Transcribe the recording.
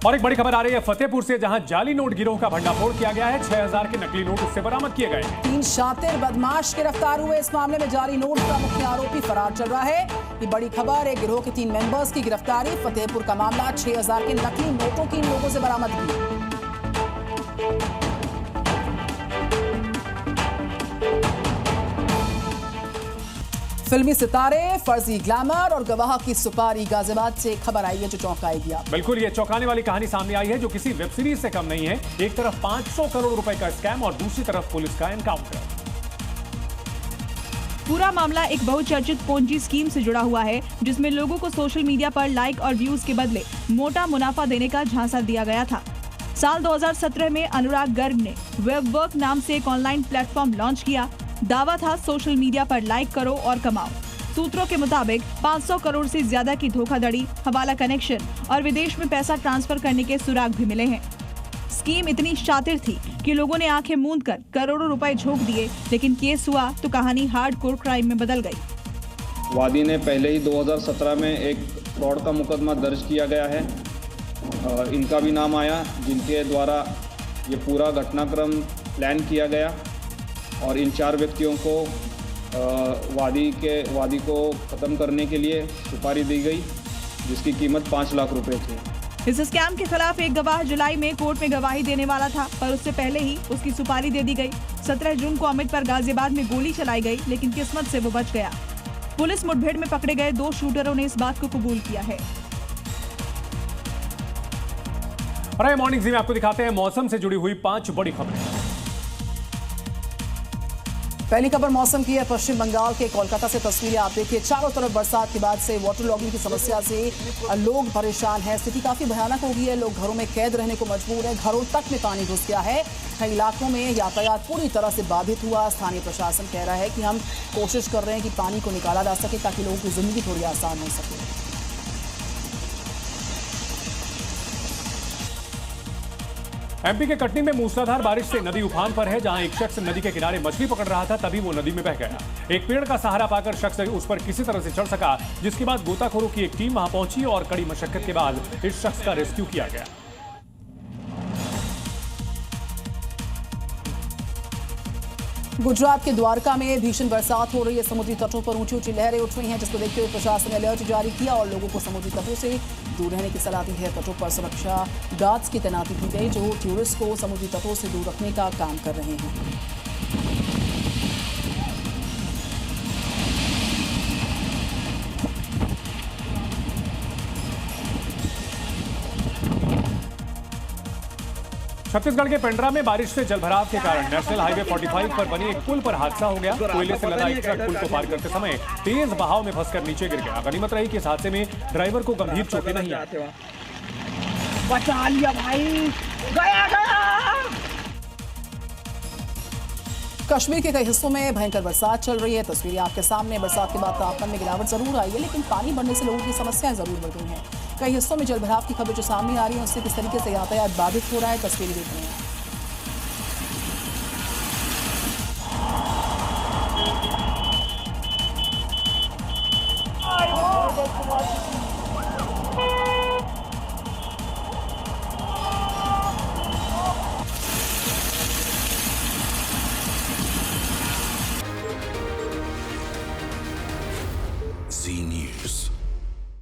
और एक बड़ी खबर आ रही है फतेहपुर से, जहां जाली नोट गिरोह का भंडाफोड़ किया गया है। 6000 के नकली नोट उससे बरामद किए गए। 3 शातिर बदमाश गिरफ्तार हुए। इस मामले में जाली नोट का मुख्य आरोपी फरार चल रहा है। ये बड़ी खबर है, गिरोह के 3 मेंबर्स की गिरफ्तारी। फतेहपुर का मामला, 6000 के नकली नोटों की इन लोगों से बरामद की। फिल्मी सितारे, फर्जी ग्लैमर और गवाह की सुपारी। गाजियाबाद से खबर आई है जो चौंकाएगी आप। बिल्कुल, ये चौंकाने वाली कहानी सामने आई है जो किसी वेब सीरीज से कम नहीं है। एक तरफ 500 करोड़ रुपए का स्कैम और दूसरी तरफ पुलिस का एनकाउंटर। पूरा मामला एक बहुचर्चित पोंजी स्कीम से जुड़ा हुआ है, जिसमें लोगों को सोशल मीडिया पर लाइक और व्यूज के बदले मोटा मुनाफा देने का झांसा दिया गया था। साल 2017 में अनुराग गर्ग ने वेबवर्क नाम से एक ऑनलाइन प्लेटफॉर्म लॉन्च किया। दावा था सोशल मीडिया पर लाइक करो और कमाओ। सूत्रों के मुताबिक 500 करोड़ से ज्यादा की धोखाधड़ी, हवाला कनेक्शन और विदेश में पैसा ट्रांसफर करने के सुराग भी मिले हैं। स्कीम इतनी शातिर थी कि लोगों ने आंखें मूंद कर करोड़ों रुपए झोंक दिए, लेकिन केस हुआ तो कहानी हार्डकोर क्राइम में बदल गई। वादी ने पहले ही 2017 में एक फ्रॉड का मुकदमा दर्ज किया गया है। इनका भी नाम आया, जिनके द्वारा ये पूरा घटनाक्रम प्लान किया गया और इन 4 व्यक्तियों को वादी को ख़त्म करने के लिए सुपारी दी गई, जिसकी कीमत 5 लाख रुपए थी। इस स्कैम के खिलाफ एक गवाह जुलाई में कोर्ट में गवाही देने वाला था, पर उससे पहले ही उसकी सुपारी दे दी गई। 17 जून को अमित पर गाजियाबाद में गोली चलाई गई, लेकिन किस्मत से वो बच गया। पुलिस मुठभेड़ में पकड़े गए 2 शूटरों ने इस बात को कबूल किया है। और मॉर्निंग जी में आपको दिखाते हैं मौसम से जुड़ी हुई 5 बड़ी खबरें। पहली खबर मौसम की है। पश्चिम बंगाल के कोलकाता से तस्वीरें आप देखिए। चारों तरफ बरसात के बाद से वाटर लॉगिंग की समस्या से लोग परेशान हैं। स्थिति काफी भयानक हो गई है। लोग घरों में कैद रहने को मजबूर हैं। घरों तक में पानी घुस गया है। कई इलाकों में यातायात पूरी तरह से बाधित हुआ। स्थानीय प्रशासन कह रहा है कि हम कोशिश कर रहे हैं कि पानी को निकाला जा सके ताकि लोगों की जिंदगी थोड़ी आसान हो सके। एमपी के कटनी में मूसलाधार बारिश से नदी उफान पर है। जहां एक शख्स नदी के किनारे मछली पकड़ रहा था, तभी वो नदी में बह गया। एक पेड़ का सहारा पाकर शख्स उस पर किसी तरह से चढ़ सका, जिसके बाद गोताखोरों की एक टीम वहां पहुंची और कड़ी मशक्कत के बाद इस शख्स का रेस्क्यू किया गया। गुजरात के द्वारका में भीषण बरसात हो रही है। समुद्री तटों पर ऊंची ऊंची लहरें उठ रही हैं, जिसको देखते हुए प्रशासन ने अलर्ट जारी किया और लोगों को समुद्री तटों से दूर रहने की सलाह दी है। तटों पर सुरक्षा गार्ड्स की तैनाती की गई, जो टूरिस्ट को समुद्री तटों से दूर रखने का काम कर रहे हैं। छत्तीसगढ़ के पेंड्रा में बारिश से जलभराव के कारण नेशनल हाईवे 45 पर बने एक पुल पर हादसा हो गया। कोयले से लदा एक ट्रक पुल को पार करते समय तेज बहाव में फंसकर नीचे गिर गया। गनीमत रही कि इस हादसे में ड्राइवर को गंभीर चोटें नहीं आई। बचा लिया भाई, गया। कश्मीर के कई हिस्सों में भयंकर बरसात चल रही है। तस्वीरें आपके सामने। बरसात के बाद तापमान में गिरावट जरूर आई है, लेकिन पानी बढ़ने से लोगों की समस्याएं जरूर बढ़ गई हैं। कई हिस्सों में जलभराव की खबर जो सामने आ रही है, उससे किस तरीके से यातायात बाधित हो रहा है, तस्वीरें देख रहे हैं।